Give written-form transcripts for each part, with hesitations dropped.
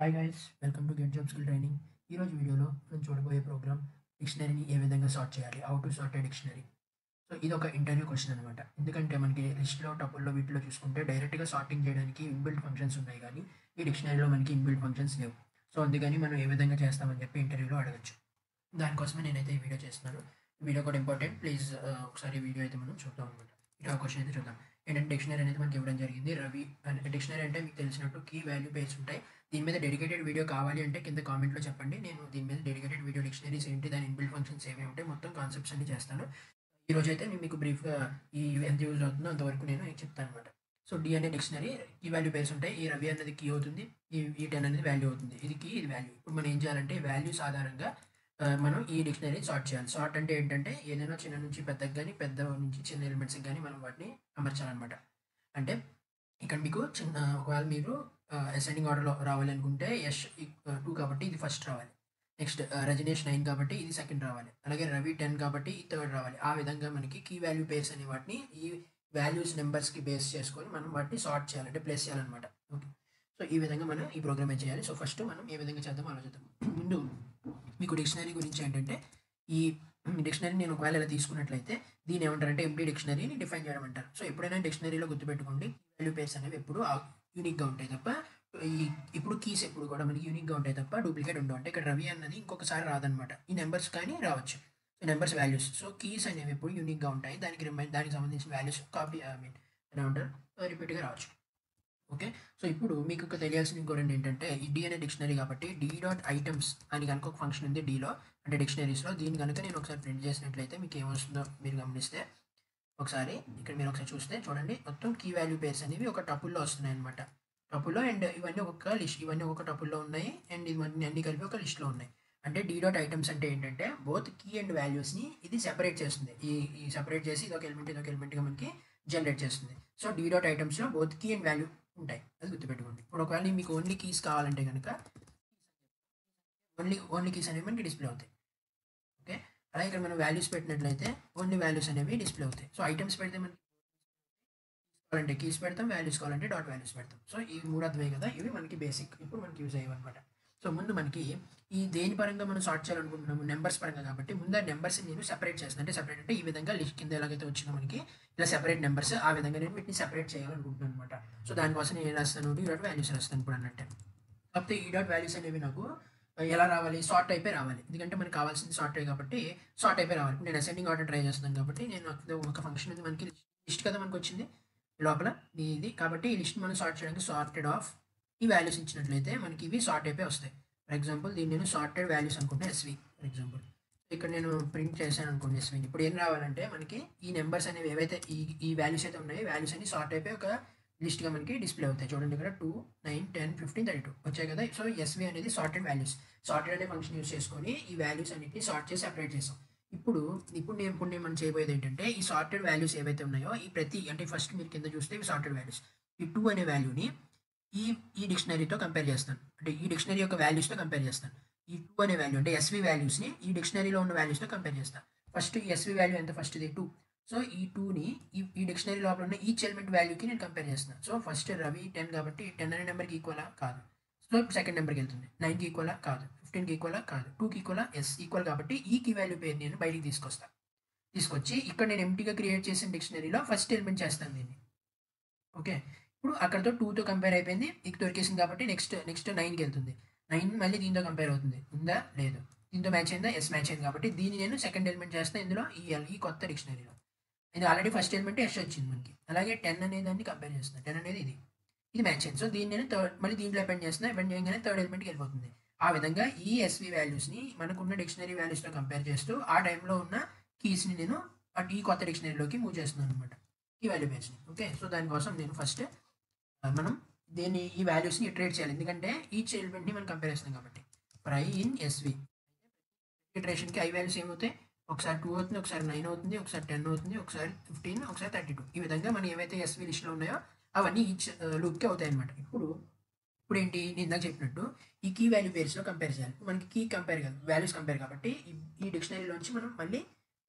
Hi guys, welcome to get job skill training. ఈరోజు వీడియోలో మనం చూడబోయే ప్రోగ్రామ్ డిక్షనరీని ఏ విధంగా సార్ట్ చేయాలి, how to sort A dictionary. So ఇది ఒక ఇంటర్వ్యూ క్వశ్చన్ అనమాట. ఎందుకంటే మనకి లిస్ట్లో టపుల్లో వీటిలో చూసుకుంటే డైరెక్ట్గా సార్టింగ్ చేయడానికి ఇన్బిల్ట్ ఫంక్షన్స్ ఉన్నాయి, కానీ ఈ డిక్షనరీలో మనకి ఇన్బిల్ట్ ఫంక్షన్స్ లేవు. సో అందుకని మనం ఏ విధంగా చేస్తామని చెప్పి ఇంటర్వ్యూలో అడగచ్చు. దానికోసమే నేనైతే ఈ వీడియో చేస్తున్నాను. ఈ వీడియో కూడా ఇంపార్టెంట్. ప్లీజ్ ఒకసారి ఈ వీడియో అయితే మనం చూద్దాం అనమాట. ఇట్లా క్వశ్చన్ అయితే చూద్దాం. ఏంటంటే డిక్షనరీ అనేది మనకి ఇవ్వడం జరిగింది. రవి అంటే డిక్షనరీ అంటే మీకు తెలిసినట్టు కీ వాల్యూ పేర్స్ ఉంటాయి. దీని మీద డెడికేటెడ్ వీడియో కావాలి అంటే కింద కామెంట్లో చెప్పండి. నేను దీని మీద డెడికేటెడ్ వీడియో డిక్షనరీస్ ఏంటి, దాని ఇన్బిల్ట్ ఫంక్షన్స్ ఏమేమి ఉంటాయి, మొత్తం కాన్సెప్ట్స్ అన్ని చేస్తాను. ఈ రోజు అయితే నేను మీకు బ్రీఫ్గా ఈ ఎంత యూజ్ అవుతుందో అంతవరకు నేను చెప్తాను అనమాట. సో డి అనే డిక్షనరీ కీ వాల్యూ పేర్స్ ఉంటాయి. ఈ రవి అనేది కీ అవుతుంది, ఈ 10 అనేది వాల్యూ అవుతుంది. ఇది కీ, ఇది వాల్యూ. ఇప్పుడు మనం ఏం చేయాలంటే వాల్యూస్ ఆధారంగా మనం ఈ డిక్షనరీ సార్ట్ చేయాలి. సార్ట్ అంటే ఏంటంటే ఏదైనా చిన్న నుంచి పెద్దకి కానీ, పెద్ద నుంచి చిన్న ఎలిమెంట్స్కి కానీ మనం వాటిని అమర్చాలన్నమాట. అంటే ఇక్కడ మీకు ఒకవేళ మీరు అసెండింగ్ ఆర్డర్లో రావాలి అనుకుంటే యష్ 2 కాబట్టి ఇది ఫస్ట్ రావాలి. నెక్స్ట్ రజనీష్ 9 కాబట్టి ఇది సెకండ్ రావాలి. అలాగే రవి 10 కాబట్టి ఇది థర్డ్ రావాలి. ఆ విధంగా మనకి కీ వాల్యూ పేర్స్ అనే వాటిని ఈ వాల్యూస్ నెంబర్స్కి బేస్ చేసుకొని మనం వాటిని సార్ట్ చేయాలి, అంటే ప్లేస్ చేయాలన్నమాట. ఓకే, సో ఈ విధంగా మనం ఈ ప్రోగ్రామ్ చేయాలి. సో ఫస్ట్ మనం ఏ విధంగా చేద్దాం ఆలోచిద్దాం. ముందు మీకు డిక్షనరీ గురించి ఏంటంటే, ఈ డిక్షనరీ నేను ఒకవేళ ఇలా తీసుకున్నట్లయితే దీన్ని ఏమంటారంటే ఎంప్టీ డిక్షనరీని డిఫైన్ చేయడం అంటారు. సో ఎప్పుడైనా డిక్షనరీలో గుర్తుపెట్టుకోండి, వాల్యూ పేర్స్ అనేవి ఎప్పుడు యూనిక్గా ఉంటాయి తప్ప ఇప్పుడు కీస్ ఎప్పుడు కూడా మనకి యూనిక్గా ఉంటాయి తప్ప డూప్లికేట్ ఉండవు. అంటే ఇక్కడ రవి అన్నది ఇంకొకసారి రాదనమాట. ఈ నెంబర్స్ కానీ రావచ్చు, ఈ నెంబర్స్ వాల్యూస్. సో కీస్ అనేవి ఎప్పుడు యూనిక్గా ఉంటాయి. దానికి సంబంధించిన వాల్యూస్ కాపీ ఏమంటారు రిపీట్గా రావచ్చు. ఓకే, సో ఇప్పుడు మీకు తెలియాల్సిన ఇంకోటి ఏంటంటే, ఈ డి అనే డిక్షనరీ కాబట్టి డి డాట్ ఐటమ్స్ అని కనుక ఒక ఫంక్షన్ ఉంది డీలో, అంటే డిక్షనరీస్లో. దీన్ని కనుక నేను ఒకసారి ప్రింట్ చేసినట్లయితే మీకు ఏమొస్తుందో మీరు గమనిస్తే, ఒకసారి ఇక్కడ మీరు ఒకసారి చూస్తే చూడండి, మొత్తం కీ వాల్యూ పేర్స్ అనేవి ఒక టపుల్లో వస్తున్నాయి అనమాట. టపుల్లో అండ్ ఇవన్నీ ఒక లిస్ట్, ఇవన్నీ ఒక టపుల్లో ఉన్నాయి అండ్ ఇవన్నీ అన్ని కలిపి ఒక లిస్ట్లో ఉన్నాయి. అంటే డి డాట్ ఐటమ్స్ అంటే ఏంటంటే బోత్ కీ అండ్ వాల్యూస్ని ఇది సెపరేట్ చేస్తుంది. ఈ సెపరేట్ చేసి ఇదొక ఎలిమెంట్గా మనకి జనరేట్ చేస్తుంది. సో డి డాట్ ఐటమ్స్లో బోత్ కీ అండ్ వాల్యూ ఉంటాయి, అది గుర్తుపెట్టుకోండి. ఇప్పుడు ఒకవేళ మీకు ఓన్లీ కీస్ కావాలంటే కనుక ఓన్లీ కీస్ అనేవి మనకి డిస్ప్లే అవుతాయి. ఓకే, అలాగే ఇక్కడ మనం వాల్యూస్ పెట్టినట్లయితే ఓన్లీ వాల్యూస్ అనేవి డిస్ప్లే అవుతాయి. సో ఐటమ్స్ పెడితే మనకి కావాలంటే కీస్ పెడతాం, వాల్యూస్ కావాలంటే డాట్ వాల్యూస్ పెడతాం. సో ఈ మూడు అర్థమే కదా, ఇవి మనకి బేసిక్ ఇప్పుడు మనకి యూజ్ అయ్యేవి అనమాట. సో ముందు మనకి ఈ దేని పరంగా మనం సార్ట్ చేయాలనుకుంటున్నాము, నెంబర్స్ పరంగా కాబట్టి ముందు ఆ నెంబర్స్ నేను సెపరేట్ చేస్తాను. అంటే సెపరేట్ అంటే ఈ విధంగా లిస్ట్ కింద ఎలాగైతే వచ్చిందో మనకి ఇలా సెపరేట్ నెంబర్స్, ఆ విధంగా నేను వీటిని సెపరేట్ చేయాలనుకుంటున్నాను అనమాట. సో దానికోసం నేను ఏం రాస్తాను, ఈ డాట్ వాల్యూస్ రాస్తాను ఇప్పుడు అన్నట్టు. కాకపోతే ఈ డాట్ వాల్యూస్ అనేవి నాకు ఎలా రావాలి, సార్ట్ టైపే రావాలి. ఎందుకంటే మనకు కావాల్సింది సార్ట్ టైప్ కాబట్టి సార్ట్ టైపే రావాలి. నేను అసెండింగ్ ఆర్డర్ ట్రై చేస్తున్నాను కాబట్టి నేను ఒక ఫంక్షన్ ఉంది, మనకి లిస్ట్ కదా మనకు వచ్చింది లోపల ఇది. కాబట్టి ఈ లిస్ట్ మనం సార్ట్ చేయడానికి సార్టెడ్ ఆఫ్ ఈ వాల్యూస్ ఇచ్చినట్లయితే మనకి ఇవి సార్ట్ అయిపోయి వస్తాయి. ఫర్ ఎగ్జాంపుల్ దీన్ని నేను సార్టెడ్ వాల్యూస్ అనుకుంటే ఎస్వి ఫర్ ఎగ్జాంపుల్. ఇక్కడ నేను ప్రింట్ చేశాను అనుకోండి ఎస్విని. ఇప్పుడు ఏం రావాలంటే మనకి ఈ నెంబర్స్ అనేవి ఏవైతే ఈ వాల్యూస్ అయితే ఉన్నాయో వాల్యూస్ అన్ని సార్ట్ అయిపోయి ఒక లిస్ట్గా మనకి డిస్ప్లే అవుతాయి. చూడండి ఇక్కడ 2, 9, 10, 15, 32 వచ్చాయి కదా. సో ఎస్వి అనేది సార్టెడ్ వాల్యూస్. సార్టెడ్ అనే ఫంక్షన్ యూస్ చేసుకొని ఈ వాల్యూస్ అన్నిటిని సార్ట్ చేసి సెపరేట్ చేసాం. ఇప్పుడు నేను మనం చేయబోయేది ఏంటంటే, ఈ సార్టెడ్ వాల్యూస్ ఏవైతే ఉన్నాయో ఈ ప్రతి అంటే ఫస్ట్ మీరు కింద చూస్తే ఇవి సార్టెడ్ వాల్యూస్. ఈ 2 అనే వాల్యూని ఈ ఈ డిక్షనరీతో కంపేర్ చేస్తాను, అంటే ఈ డిక్షనరీ యొక్క వాల్యూస్తో కంపేర్ చేస్తాను. ఈ 2 అనే వాల్యూ అంటే ఎస్వి వాల్యూస్ని ఈ డిక్షనరీలో ఉన్న వాల్యూస్తో కంపేర్ చేస్తాను. ఫస్ట్ ఈ ఎస్వి వాల్యూ ఎంత, ఫస్ట్ ఇది 2. సో ఈ 2ని ఈ డిక్షనరీ లోపల ఉన్న ఈచ్ ఎలిమెంట్ వాల్యూకి నేను కంపేర్ చేస్తున్నాను. సో ఫస్ట్ రవి 10 కాబట్టి 10 అనే నెంబర్కి ఈక్వలా కాదు. సో సెకండ్ నెంబర్కి వెళ్తుంది. 9కి ఈక్వలా కాదు, 15కి ఈక్వలా కాదు, 2కి ఈక్వలా ఈక్వల్ కాబట్టి ఈ కీ వాల్యూ పేరు నేను బయటికి తీసుకొచ్చి ఇక్కడ నేను ఎంటీగా క్రియేట్ చేసిన డిక్షనరీలో ఫస్ట్ ఎలిమెంట్ చేస్తాను దీన్ని. ఓకే, ఇప్పుడు అక్కడతో 2తో కంపేర్ అయిపోయింది, ఇక దొరికేసింది కాబట్టి నెక్స్ట్ 9కి వెళ్తుంది. 9 మళ్ళీ దీంతో కంపేర్ అవుతుంది, ఉందా లేదు, దీంతో మ్యాచ్ అయిందా, ఎస్ మ్యాచ్ అయింది కాబట్టి దీన్ని నేను సెకండ్ ఎలిమెంట్ చేస్తాను ఇందులో ఈ కొత్త డిక్షనరీలో. ఇది ఆల్రెడీ ఫస్ట్ ఎలిమెంట్ ఎస్ వచ్చింది మనకి. అలాగే 10 అనే దాన్ని కంపేర్ చేస్తున్నాను, 10 అనేది ఇది మ్యాచ్ అయింది. సో దీన్ని నేను మళ్ళీ దీంట్లో అపెండ్ చేస్తున్నా, అపెండ్ చేయగానే థర్డ్ ఎలిమెంట్కి వెళ్ళిపోతుంది. ఆ విధంగా ఈ ఎస్వి వాల్యూస్ని మనకున్న డిక్షనరీ వాల్యూస్తో కంపేర్ చేస్తూ ఆ టైంలో ఉన్న కీస్ని నేను ఈ కొత్త డిక్షనరీలోకి మూవ్ చేస్తున్నాను అనమాట, ఈ వాల్యూ బేస్ని. ఓకే, సో దానికోసం నేను ఫస్ట్ మనం ఈ వాల్యూస్ని ఇటరేట్ చేయాలి, ఎందుకంటే ఈచ్ ఎలిమెంట్ని మనం కంపేర్ చేస్తున్నాం కాబట్టి. ప్రైమ్ ఇన్ ఎస్వి ఇటరేషన్కి ఐ వాల్యూస్ ఏమవుతాయి, ఒకసారి 2 అవుతుంది, ఒకసారి 9 అవుతుంది, ఒకసారి 10 అవుతుంది, ఒకసారి 15, ఒకసారి 32. ఈ విధంగా మనం ఏవైతే ఎస్వి లిస్ట్లో ఉన్నాయో అవన్నీ ఈచ్ లూప్కి అవుతాయి అనమాట. ఇప్పుడు ఏంటి, నేను ఇందాక చెప్పినట్టు ఈ కీ వాల్యూ పేర్స్లో కంపేర్ చేయాలి. మనకి కీ కంపేర్ కాదు, వాల్యూస్ కంపేర్ కాబట్టి ఈ డిక్షనరీలోంచి మనం మళ్ళీ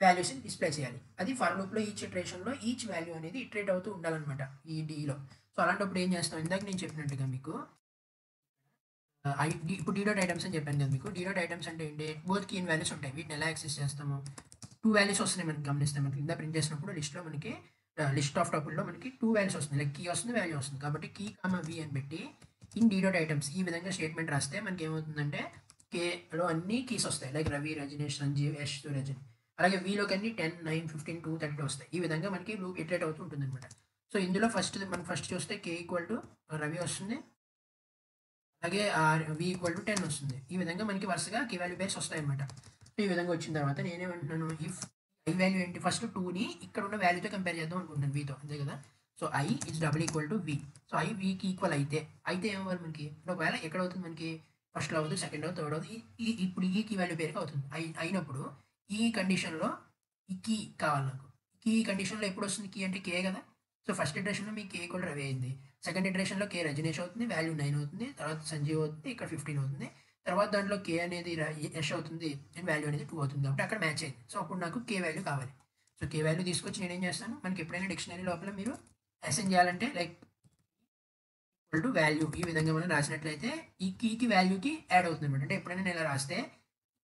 వాల్యూస్ని డిస్ప్లే చేయాలి. అది ఫర్ లూప్లో ఈచ్ ఇటరేషన్లో ఈచ్ వాల్యూ అనేది ఇటరేట్ అవుతూ ఉండాలన్నమాట ఈ డీలో. సో అలాంటప్పుడు ఏం చేస్తాం, ఇందాక నేను చెప్పినట్టుగా మీకు ఇప్పుడు డీ డాట్ ఐటమ్స్ అని చెప్పాను కదా మీకు. డీ డాట్ ఐటమ్స్ అంటే ఏంటి? బోత్ కీ ఇన్ వాల్యూస్ ఉంటాయి. వీటిని ఎలా యాక్సెస్ చేస్తాము? 2 వాల్యూస్ వస్తున్నాయి మనకి గమనిస్తే మనకి కింద ప్రింట్ చేసినప్పుడు లిస్ట్‌లో మనకి లిస్ట్ ఆఫ్ టపుల్‌లో మనకి 2 వాల్యూస్ వస్తుంది. లైక్ కీ వస్తుంది, వాల్యూ వస్తుంది. కాబట్టి కీ, వి అని పెట్టి ఇన్ డీ డాట్ ఐటమ్స్ ఈ విధంగా స్టేట్మెంట్ రాస్తే మనకి ఏమవుతుందంటే కేలో అన్ని కీస్ వస్తాయి. లైక్ రవి, రజనీష్, సంజీవ్, యష్, రజని. అలాగే వీలోకి అన్ని 10, 9, 15, 2, 32 వస్తాయి. ఈ విధంగా మనకి లూప్ ఇటరేట్ అవుతూ ఉంటుందన్నమాట. సో ఇందులో మనం ఫస్ట్ చూస్తే కే ఈక్వల్ టు రవి వస్తుంది. అలాగే వి ఈక్వల్ టు 10 వస్తుంది. ఈ విధంగా మనకి వరుసగా కీ వాల్యూ బేస్ వస్తాయన్నమాట. సో ఈ విధంగా వచ్చిన తర్వాత నేనేమంటున్నాను, ఇఫ్ ఐ వాల్యూ ఏంటి? ఫస్ట్ 2ని ఇక్కడ ఉన్న వాల్యూతో కంపేర్ చేద్దాం అనుకుంటున్నాను, వీతో, అంతే కదా. So I is double equal to V. So I వీకి ఈక్వల్ అయితే ఏమవ్వాలి మనకి? ఇప్పుడు ఒకవేళ ఎక్కడ అవుతుంది మనకి? ఫస్ట్లో అవుతుంది, సెకండ్ అవుతుంది, థర్డ్ అవుతుంది. ఇప్పుడు ఈ కీ వాల్యూ పేరుకి అవుతుంది. అయినప్పుడు ఈ కండిషన్లో ఈ కీ కావాలి నాకు. కీ కండిషన్లో ఎప్పుడు వస్తుంది? కీ అంటే కే కదా. సో ఫస్ట్ ఇటరేషన్లో మీ కే కూడా రవి అయింది. సెకండ్ ఇటరేషన్లో కే రజనీష్ అవుతుంది, వాల్యూ 9 అవుతుంది. తర్వాత సంజీవ్ అవుతుంది, ఇక్కడ 15 అవుతుంది. తర్వాత దాంట్లో కే అనేది యష్ అవుతుంది అండ్ వాల్యూ అనేది 2 అవుతుంది. కాబట్టి అక్కడ మ్యాచ్ అయింది. సో అప్పుడు నాకు కే వాల్యూ కావాలి. సో కే వాల్యూ తీసుకొచ్చి నేనేం చేస్తాను, మనకి ఎప్పుడైనా డిక్షనరీ లోపల మీరు అసైన్ చేయాలంటే లైక్ ఈక్వల్ టు వాల్యూ ఈ విధంగా మనం రాసినట్లయితే ఈ కీకి వాల్యూకి యాడ్ అవుతుంది అనమాట. అంటే ఎప్పుడైనా నేను ఇలా రాస్తే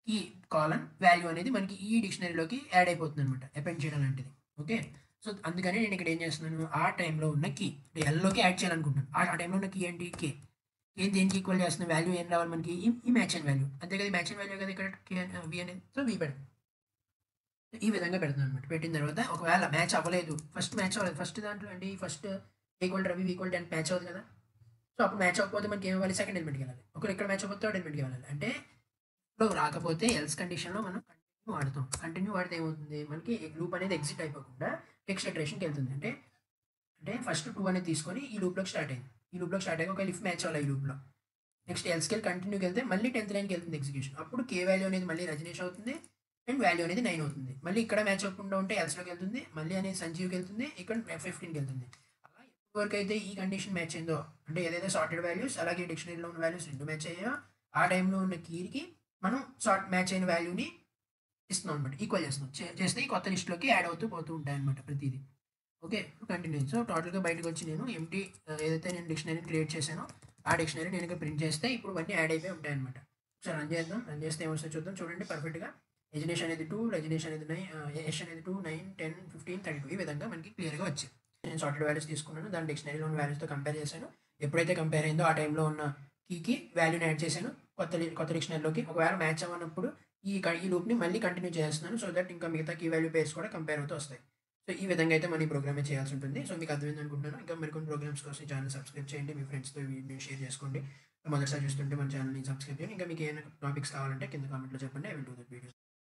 కీ కాలన్ వాల్యూ అనేది మనకి ఈ డిక్షనరీలోకి యాడ్ అయిపోతుంది అనమాట, అపెండ్ చేయడం లాంటిది. ఓకే. సో అందుకని నేను ఇక్కడ ఏం చేస్తున్నాను, ఆ టైంలో ఉన్న కీ ఎల్లోకి యాడ్ చేయాలనుకుంటున్నాను. ఆ టైంలో ఉన్న కీ ఏంటి? కే. ఏం దేనికి ఈక్వల్ చేస్తున్న వాల్యూ ఏం రావాలి మనకి? ఈ మ్యాచ్ అండ్ వాల్యూ, అంతే కదా. మ్యాచ్ అండ్ వాల్యూ కదా ఇక్కడ కే వి అనేది. సో వి పెడతాం, ఈ విధంగా పెడతాం అనమాట. పెట్టిన తర్వాత ఒకవేళ మ్యాచ్ అవ్వలేదు, ఫస్ట్ మ్యాచ్ అవ్వలేదు, ఫస్ట్ దాంట్లో అండి first equal Ravi equal 10 match అవుతుంది కదా. సో అప్పుడు మ్యాచ్ అవ్వకపోతే మనకి ఏం ఇవ్వాలి? సెకండ్ ఎలిమెంట్కి వెళ్ళాలి. ఒకవేళ ఇక్కడ మ్యాచ్ అవ్వకపోతే థర్డ్ ఎలిమెంట్కి వెళ్ళాలి. అంటే ఇప్పుడు రాకపోతే ఎల్స్ కండిషన్లో మనం కంటిన్యూ వాడతాం. కంటిన్యూ వాడితే ఏమవుతుంది మనకి? లూప్ అనేది ఎగ్జిట్ అయిపోకుండా నెక్స్ట్ ఇటరేషన్కి వెళ్తుంది. అంటే ఫస్ట్ 2 అనేది తీసుకొని ఈ లూప్లోకి స్టార్ట్ అయింది. ఈ లూప్లోకి స్టార్ట్ అయ్యి ఒక లిఫ్ మ్యాచ్ అవ్వాలి ఈ లూప్లో. నెక్స్ట్ ఎల్స్కి వెళ్ళి కంటిన్యూకి వెళ్తే మళ్ళీ 10th లైన్కి వెళ్తుంది ఎగ్జిక్యూషన్. అప్పుడు కే వాల్యూ అనేది మళ్ళీ రజనీష్ అవుతుంది అండ్ వాల్యూ అనేది 9 అవుతుంది. మళ్ళీ ఇక్కడ మ్యాచ్ అవ్వకుండా ఉంటే ఎల్స్లోకి వెళ్తుంది, మళ్ళీ అనేది సంజీవ్కి వెళ్తుంది, ఇక్కడ 15కి వెళ్తుంది. అలా వరకు అయితే ఈ కండిషన్ మ్యాచ్ అయిందో, అంటే ఏదైతే సార్టెడ్ వాల్యూస్ అలాగే డిక్షనరీలో ఉన్న వాల్యూస్ రెండు మ్యాచ్ అయ్యాయో ఆ టైంలో ఉన్న కీకి మనం మ్యాచ్ అయిన వాల్యూని ఇస్తున్నాం అనమాట, ఈక్వల్ చేస్తున్నాం. చేస్తే ఈ కొత్త లిస్ట్లోకి యాడ్ అవుతూ పోతూ ఉంటాయి అనమాట ప్రతిదీ. ఓకే. కంటిన్యూ. సో టోటల్గా బయటకు వచ్చి నేను ఎంటీ ఏదైతే నేను డిక్షనరీని క్రియేట్ చేశానో ఆ డిక్షనరీ నేను ఇక్కడ ప్రింట్ చేస్తే ఇప్పుడు ఇవన్నీ యాడ్ అయిపోయి ఉంటాయి అనమాట. ఒకసారి రన్ చేద్దాం. రన్ చేస్తే ఏమొస్తుందో చూద్దాం. చూడండి పర్ఫెక్ట్గా రజనీష్ అనేది 2, రజనీష్ అనేది 9, యష్ అనేది 2, 9, 10, 15, 32 ఈ విధంగా మనకి క్లియర్గా వచ్చింది. నేను సార్టెడ్ వాల్యూస్ తీసుకున్నాను, దాని డిక్షనరీలో ఉన్న వాల్యూస్తో కంపేర్ చేశాను. ఎప్పుడైతే కంపేర్ అయిందో ఆ టైంలో ఉన్న కీకి వాల్యూని యాడ్ చేశాను కొత్త డిక్షనరీలోకి. ఒకవేళ మ్యాచ్ అవ్వనప్పుడు ఈ లూప్ని మళ్ళీ కంటిన్యూ చేస్తున్నాను, సో దట్ ఇంకా మిగతా కీ వాల్యూ పేర్స్ కూడా కంపేర్ అవుతూ వస్తాయి. సో ఈ విధంగా అయితే మనం ఈ ప్రోగ్రామే చేయాల్సి ఉంటుంది. సో మీకు అర్థమైంది అనుకుంటున్నాను. ఇంకా మరికొన్ని ప్రోగ్రామ్స్ కోసం ఈ ఛానల్ సబ్స్క్రైబ్ చేయండి, మీ ఫ్రెండ్స్తో వీడియో షేర్ చేసుకోండి. మొదటిసారి చూస్తుంటే మన ఛానల్ని సబ్స్క్రైబ్ చేయండి. ఇంకా మీకు ఏమైనా టాపిక్స్ కావాలంటే కింద కామెంట్లో చెప్పండి, I will do that video.